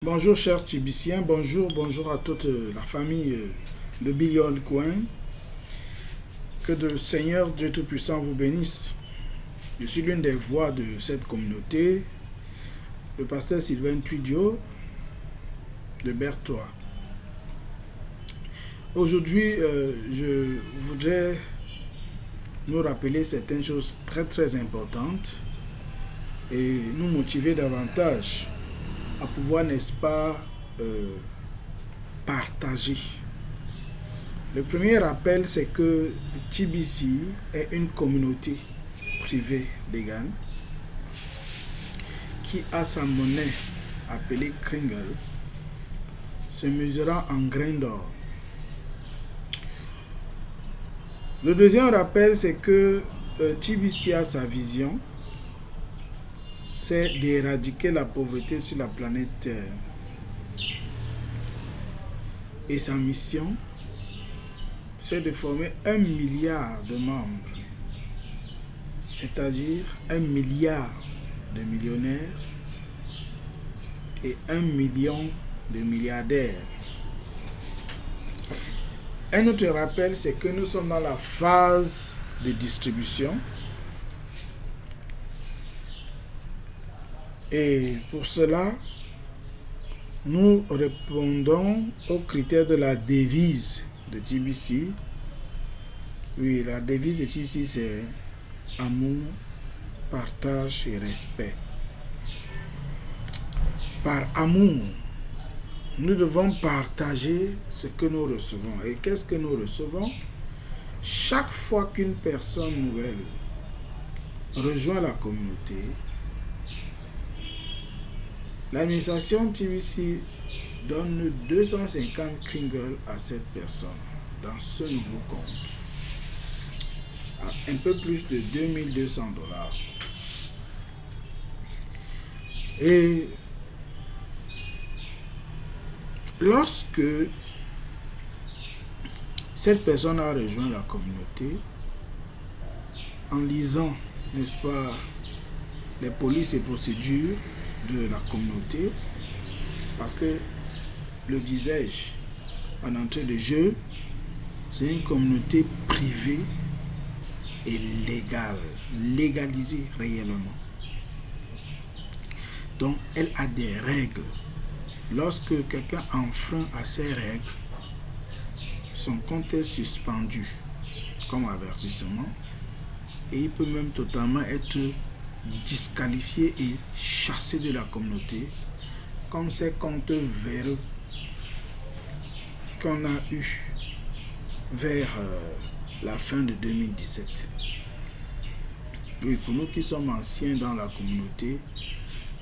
Bonjour chers Tibiciens, bonjour à toute la famille de Billion Coin. Que le Seigneur Dieu Tout-Puissant vous bénisse. Je suis l'une des voix de cette communauté, le pasteur Sylvain Tuidio de Berthois. Aujourd'hui, je voudrais nous rappeler certaines choses très importantes et nous motiver davantage à pouvoir, n'est-ce pas, partager. Le premier rappel, c'est que TBC est une communauté privée légale qui a sa monnaie appelée Kringle, se mesurant en grains d'or. Le deuxième rappel, c'est que TBC a sa vision, c'est d'éradiquer la pauvreté sur la planète Terre. Et sa mission, c'est de former 1 milliard de membres, c'est-à-dire 1 milliard de millionnaires et 1 million de milliardaires. Un autre rappel, c'est que nous sommes dans la phase de distribution. Et pour cela, nous répondons aux critères de la devise de TBC. Oui, la devise de TBC, c'est amour, partage et respect. Par amour, nous devons partager ce que nous recevons. Et qu'est-ce que nous recevons? Chaque fois qu'une personne nouvelle rejoint la communauté, l'administration TBC donne 250 Kringle à cette personne dans ce nouveau compte, à un peu plus de $2200. Et lorsque cette personne a rejoint la communauté, en lisant, n'est-ce pas, les polices et procédures de la communauté, parce que, le disais-je en entrée de jeu, c'est une communauté privée et légale, légalisée réellement. Donc, elle a des règles. Lorsque quelqu'un enfreint à ces règles, son compte est suspendu comme avertissement et il peut même totalement être disqualifié et chassé de la communauté, comme ces comptes véreux qu'on a eu vers la fin de 2017. Oui, pour nous qui sommes anciens dans la communauté,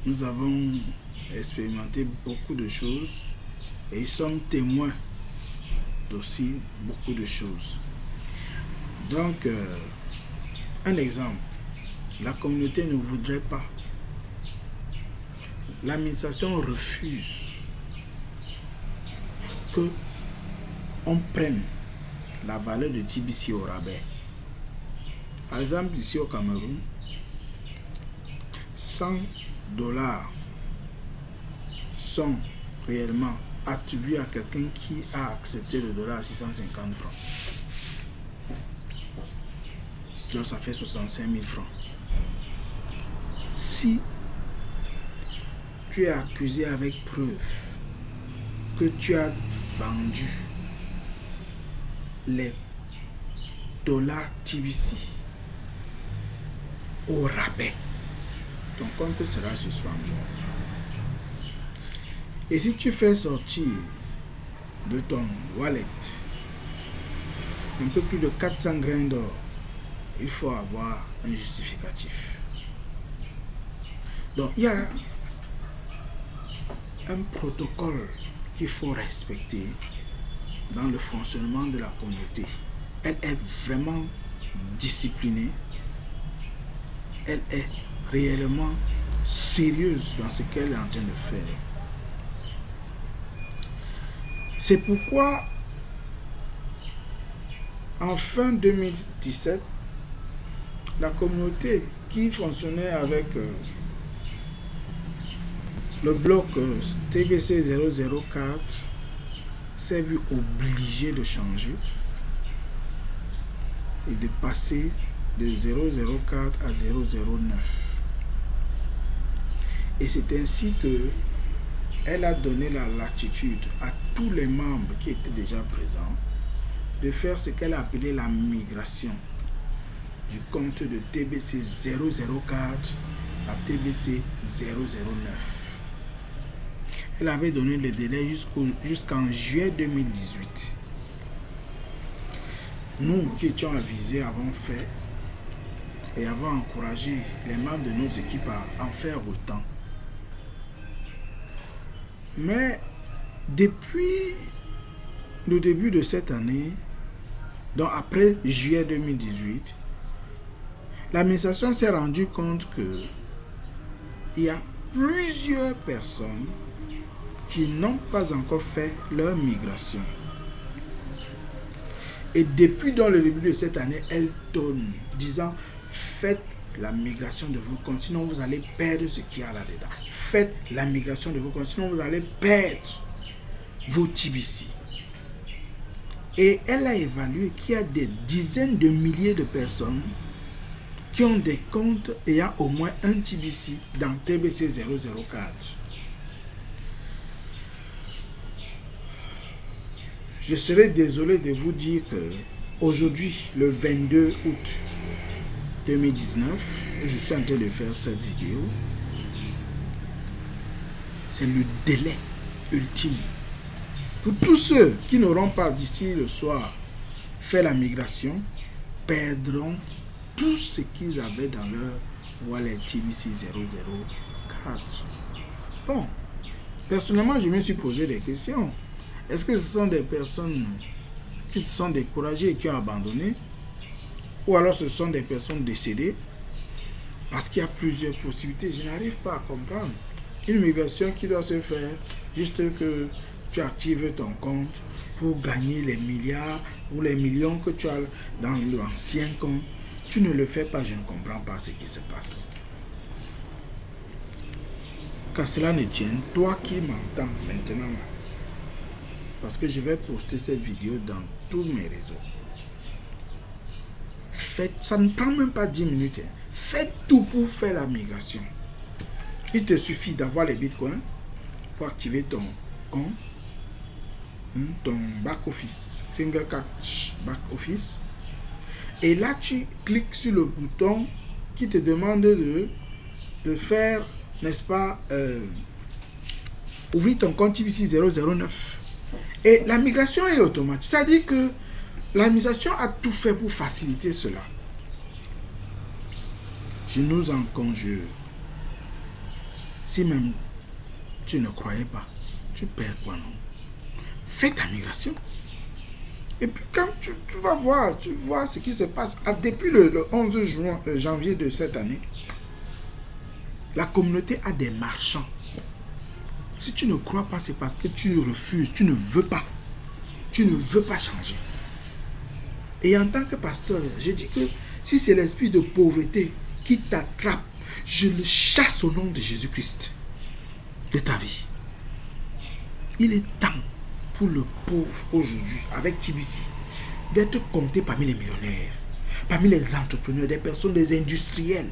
nous avons expérimenté beaucoup de choses et sommes témoins d'aussi beaucoup de choses. Donc, un exemple. La communauté ne voudrait pas. L'administration refuse que on prenne la valeur de TBC au rabais. Par exemple, ici au Cameroun, $100 sont réellement attribués à quelqu'un qui a accepté le dollar à 650 francs. Donc ça fait 65 000 francs. Si tu es accusé avec preuve que tu as vendu les dollars TBC au rabais, ton compte sera suspendu. Et si tu fais sortir de ton wallet un peu plus de 400 grains d'or, il faut avoir un justificatif. Donc il y a un protocole qu'il faut respecter dans le fonctionnement de la communauté. Elle est vraiment disciplinée. Elle est réellement sérieuse dans ce qu'elle est en train de faire. C'est pourquoi en fin 2017, la communauté qui fonctionnait avec le bloc TBC 004 s'est vu obligé de changer et de passer de 004 à 009. Et c'est ainsi que elle a donné la latitude à tous les membres qui étaient déjà présents de faire ce qu'elle a appelé la migration du compte de TBC 004 à TBC 009. Elle avait donné le délai jusqu'en juillet 2018. Nous qui étions avisés avons fait et avons encouragé les membres de nos équipes à en faire autant. Mais depuis le début de cette année, donc après juillet 2018, l'administration s'est rendue compte que il y a plusieurs personnes qui n'ont pas encore fait leur migration. Et depuis dans le début de cette année, elle tourne, disant, faites la migration de vos comptes, sinon vous allez perdre ce qu'il y a là-dedans. Faites la migration de vos comptes, sinon vous allez perdre vos TBC. Et elle a évalué qu'il y a des dizaines de milliers de personnes qui ont des comptes ayant au moins un TBC dans TBC 004. Je serais désolé de vous dire que aujourd'hui, le 22 août 2019, je suis en train de faire cette vidéo. C'est le délai ultime. Pour tous ceux qui n'auront pas d'ici le soir fait la migration, perdront tout ce qu'ils avaient dans leur wallet TBC 004. Bon, personnellement, je me suis posé des questions. Est-ce que ce sont des personnes qui se sont découragées et qui ont abandonné? Ou alors ce sont des personnes décédées? Parce qu'il y a plusieurs possibilités. Je n'arrive pas à comprendre. Une migration qui doit se faire juste que tu actives ton compte pour gagner les milliards ou les millions que tu as dans l'ancien compte. Tu ne le fais pas, je ne comprends pas ce qui se passe. Qu'à cela ne tienne, toi qui m'entends maintenant, parce que je vais poster cette vidéo dans tous mes réseaux. Faites, ça ne prend même pas 10 minutes. Faites tout pour faire la migration. Il te suffit d'avoir les bitcoins pour activer ton compte, ton back office, Finger Catch back office. Et là, tu cliques sur le bouton qui te demande de faire, n'est-ce pas, ouvrir ton compte TBC 009. Et la migration est automatique. C'est-à-dire que l'administration a tout fait pour faciliter cela. Je nous en conjure. Si même tu ne croyais pas, tu perds quoi, non? Fais ta migration. Et puis quand tu vas voir, tu vois ce qui se passe. Depuis le 11 janvier de cette année, la communauté a des marchands. Si tu ne crois pas, c'est parce que tu refuses, tu ne veux pas. Tu ne veux pas changer. Et en tant que pasteur, je dis que si c'est l'esprit de pauvreté qui t'attrape, je le chasse au nom de Jésus-Christ de ta vie. Il est temps pour le pauvre aujourd'hui, avec TBC, d'être compté parmi les millionnaires, parmi les entrepreneurs, des personnes, des industriels.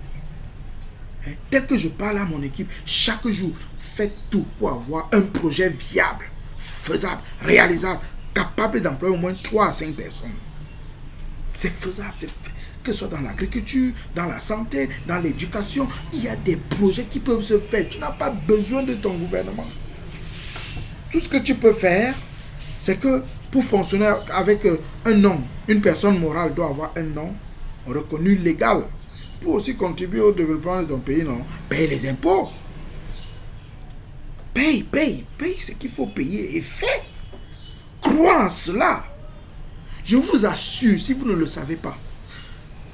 Tel que je parle à mon équipe, chaque jour, faites tout pour avoir un projet viable, faisable, réalisable, capable d'employer au moins 3 à 5 personnes. C'est faisable, que ce soit dans l'agriculture, dans la santé, dans l'éducation, il y a des projets qui peuvent se faire. Tu n'as pas besoin de ton gouvernement. Tout ce que tu peux faire, c'est que pour fonctionner avec un nom, une personne morale doit avoir un nom reconnu légal. Pour aussi contribuer au développement de ton pays, non? Paye les impôts. Paye ce qu'il faut payer et fais. Crois en cela. Je vous assure, si vous ne le savez pas,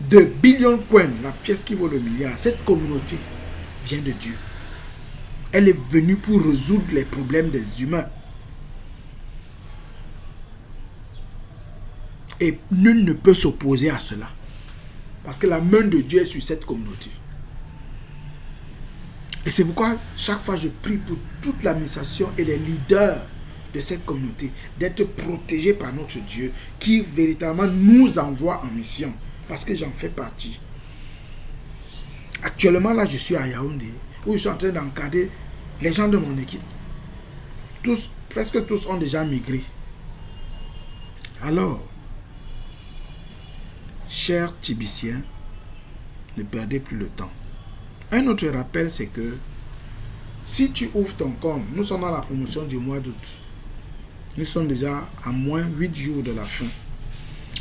de billion coins, la pièce qui vaut le milliard, cette communauté vient de Dieu. Elle est venue pour résoudre les problèmes des humains. Et nul ne peut s'opposer à cela. Parce que la main de Dieu est sur cette communauté. Et c'est pourquoi chaque fois je prie pour toute l'administration et les leaders de cette communauté d'être protégés par notre Dieu qui véritablement nous envoie en mission. Parce que j'en fais partie. Actuellement, là, je suis à Yaoundé, où je suis en train d'encadrer les gens de mon équipe. Tous, presque tous ont déjà migré. Alors, chers Tibiciens, ne perdez plus le temps. Un autre rappel, c'est que si tu ouvres ton compte, nous sommes dans la promotion du mois d'août. Nous sommes déjà à moins 8 jours de la fin.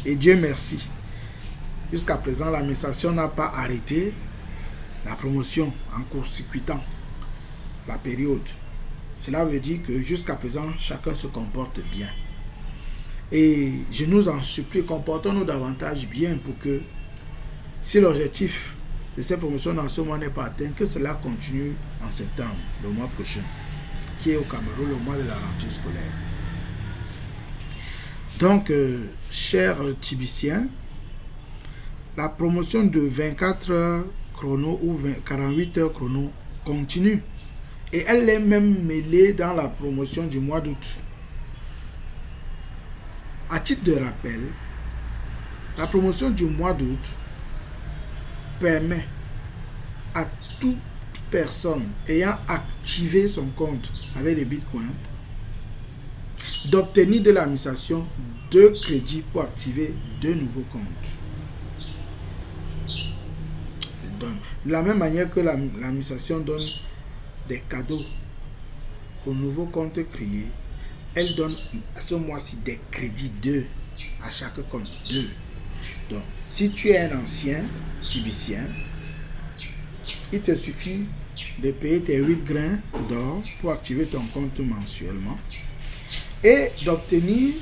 Et Dieu merci. Jusqu'à présent, l'administration n'a pas arrêté la promotion en court-circuitant la période. Cela veut dire que jusqu'à présent, chacun se comporte bien. Et je nous en supplie, comportons-nous davantage bien pour que, si l'objectif de cette promotion dans ce mois n'est pas atteint, que cela continue en septembre, le mois prochain, qui est au Cameroun, le mois de la rentrée scolaire. Donc, chers Tibiciens, la promotion de 24 heures chrono ou 48 heures chrono continue. Et elle est même mêlée dans la promotion du mois d'août. À titre de rappel, la promotion du mois d'août permet à toute personne ayant activé son compte avec les bitcoins d'obtenir de l'administration 2 crédits pour activer 2 nouveaux comptes. De la même manière que l'administration donne des cadeaux aux nouveaux comptes créés, elle donne à ce mois-ci des crédits 2 à chaque compte 2. Donc, si tu es un ancien Tibicien, il te suffit de payer tes 8 grains d'or pour activer ton compte mensuellement et d'obtenir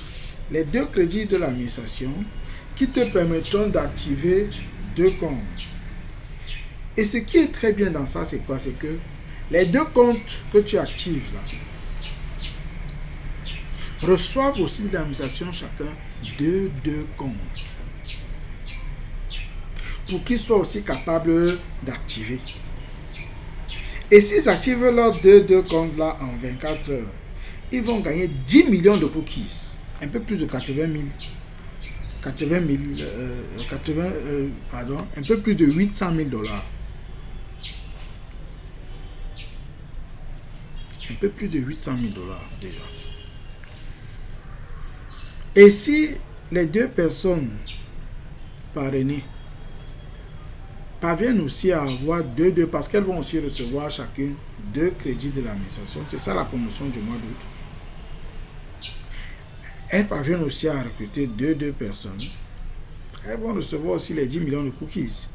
les 2 crédits de l'administration qui te permettront d'activer 2 comptes. Et ce qui est très bien dans ça, c'est quoi? C'est que les 2 comptes que tu actives là reçoivent aussi de l'administration chacun 2 comptes pour qu'ils soient aussi capables d'activer. Et s'ils activent leurs 2 comptes là en 24 heures, ils vont gagner 10 millions de cookies, un peu plus de 80 000. Un peu plus de 800 000 dollars. Un peu plus de 800 000 dollars déjà. Et si les 2 personnes parrainées parviennent aussi à avoir 2 parce qu'elles vont aussi recevoir chacune 2 crédits de l'administration, c'est ça la promotion du mois d'août. Elles parviennent aussi à recruter 2 personnes. Elles vont recevoir aussi les 10 millions de cookies.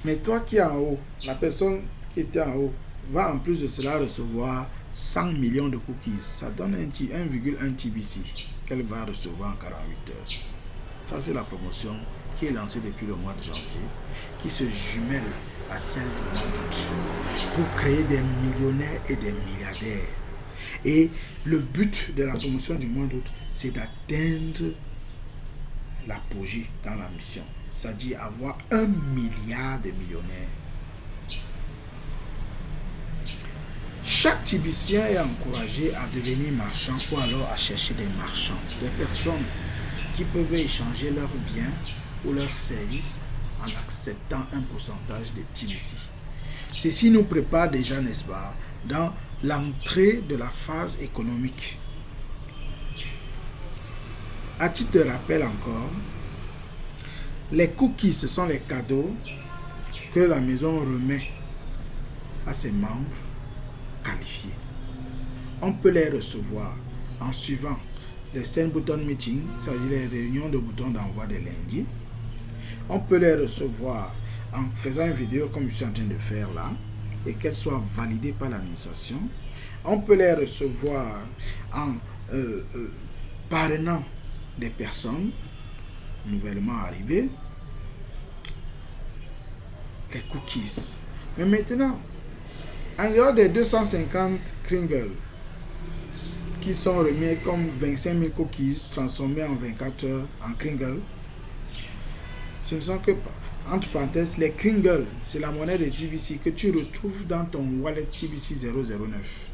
Mais toi qui es en haut, la personne qui était en haut, va en plus de cela recevoir 100 millions de cookies. Ça donne 1,1 TBC qu'elle va recevoir en 48 heures. Ça, c'est la promotion qui est lancée depuis le mois de janvier, qui se jumelle à celle du mois d'août pour créer des millionnaires et des milliardaires. Et le but de la promotion du mois d'août, c'est d'atteindre l'apogée dans la mission. C'est-à-dire avoir 1 milliard de millionnaires. Chaque Tibicien est encouragé à devenir marchand ou alors à chercher des marchands, des personnes qui peuvent échanger leurs biens ou leurs services en acceptant un pourcentage de TBC. Ceci nous prépare déjà, n'est-ce pas, dans l'entrée de la phase économique. À titre de rappel encore, les cookies, ce sont les cadeaux que la maison remet à ses membres qualifiés. On peut les recevoir en suivant les send button meetings, c'est-à-dire les réunions de boutons d'envoi des lundis. On peut les recevoir en faisant une vidéo comme je suis en train de faire là et qu'elle soit validée par l'administration. On peut les recevoir en parrainant des personnes nouvellement arrivées. Les cookies. Mais maintenant, en dehors des 250 Kringles qui sont remis comme 25 000 cookies transformés en 24 heures en Kringles, ce ne sont que entre parenthèses, les Kringles, c'est la monnaie de TBC que tu retrouves dans ton wallet TBC 009.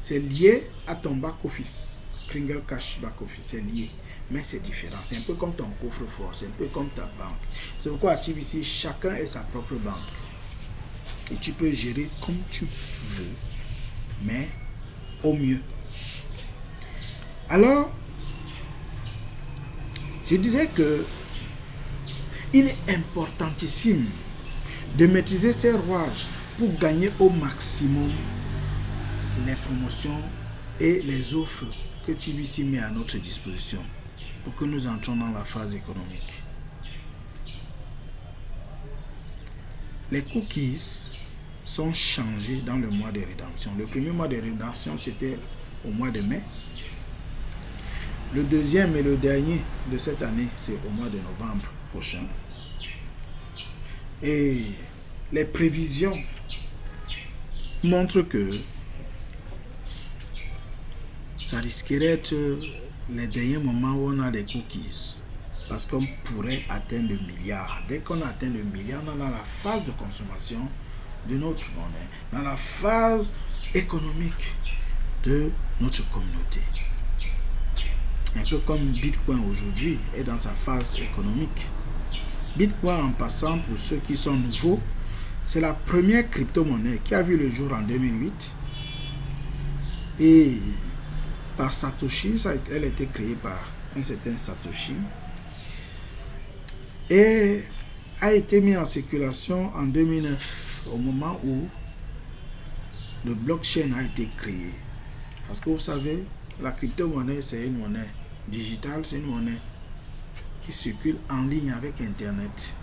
C'est lié à ton back-office. Kringle Cash back-office, c'est lié. Mais c'est différent. C'est un peu comme ton coffre-fort, c'est un peu comme ta banque. C'est pourquoi à TBC, chacun a sa propre banque. Et tu peux gérer comme tu veux, mais au mieux. Alors, je disais que il est importantissime de maîtriser ces rouages pour gagner au maximum les promotions et les offres que TBC met à notre disposition pour que nous entrons dans la phase économique. Les cookies sont changés dans le mois de rédemption. Le premier mois de rédemption, c'était au mois de mai. Le deuxième et le dernier de cette année, c'est au mois de novembre prochain. Et les prévisions montrent que ça risquerait d'être les derniers moments où on a des cookies. Parce qu'on pourrait atteindre le milliard. Dès qu'on atteint le milliard, on est dans la phase de consommation de notre monnaie, dans la phase économique de notre communauté. Un peu comme Bitcoin aujourd'hui est dans sa phase économique. Bitcoin, en passant, pour ceux qui sont nouveaux, c'est la première crypto-monnaie qui a vu le jour en 2008. Et par Satoshi, elle a été créée par un certain Satoshi. Et a été mis en circulation en 2009, au moment où le blockchain a été créé. Parce que vous savez, la crypto-monnaie, c'est une monnaie digitale, c'est une monnaie qui circule en ligne avec Internet.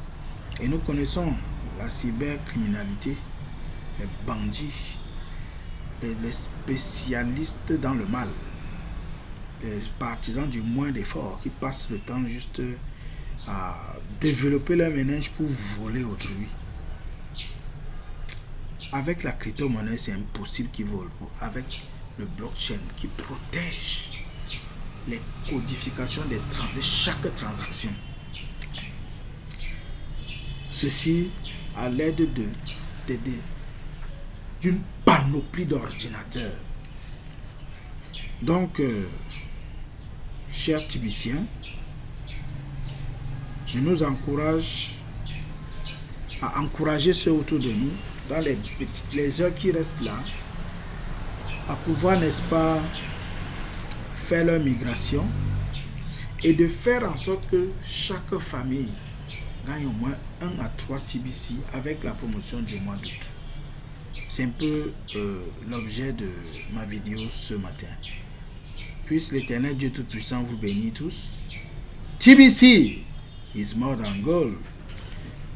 Et nous connaissons la cybercriminalité, les bandits, les spécialistes dans le mal, les partisans du moins d'effort qui passent le temps juste à développer leur ménage pour voler autrui. Avec la crypto-monnaie, c'est impossible qu'ils volent. Avec le blockchain qui protège les codifications de chaque transaction. Ceci à l'aide d'une panoplie d'ordinateurs. Donc, chers Tibiciens, je nous encourage à encourager ceux autour de nous, dans les heures qui restent là, à pouvoir, n'est-ce pas, faire leur migration et de faire en sorte que chaque famille gagne au moins 1 à 3 TBC avec la promotion du mois d'août. C'est un peu l'objet de ma vidéo ce matin. Puisse l'Éternel Dieu Tout-Puissant vous bénir tous. TBC is more than gold.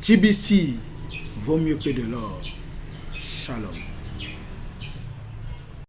TBC vaut mieux que de l'or. Shalom.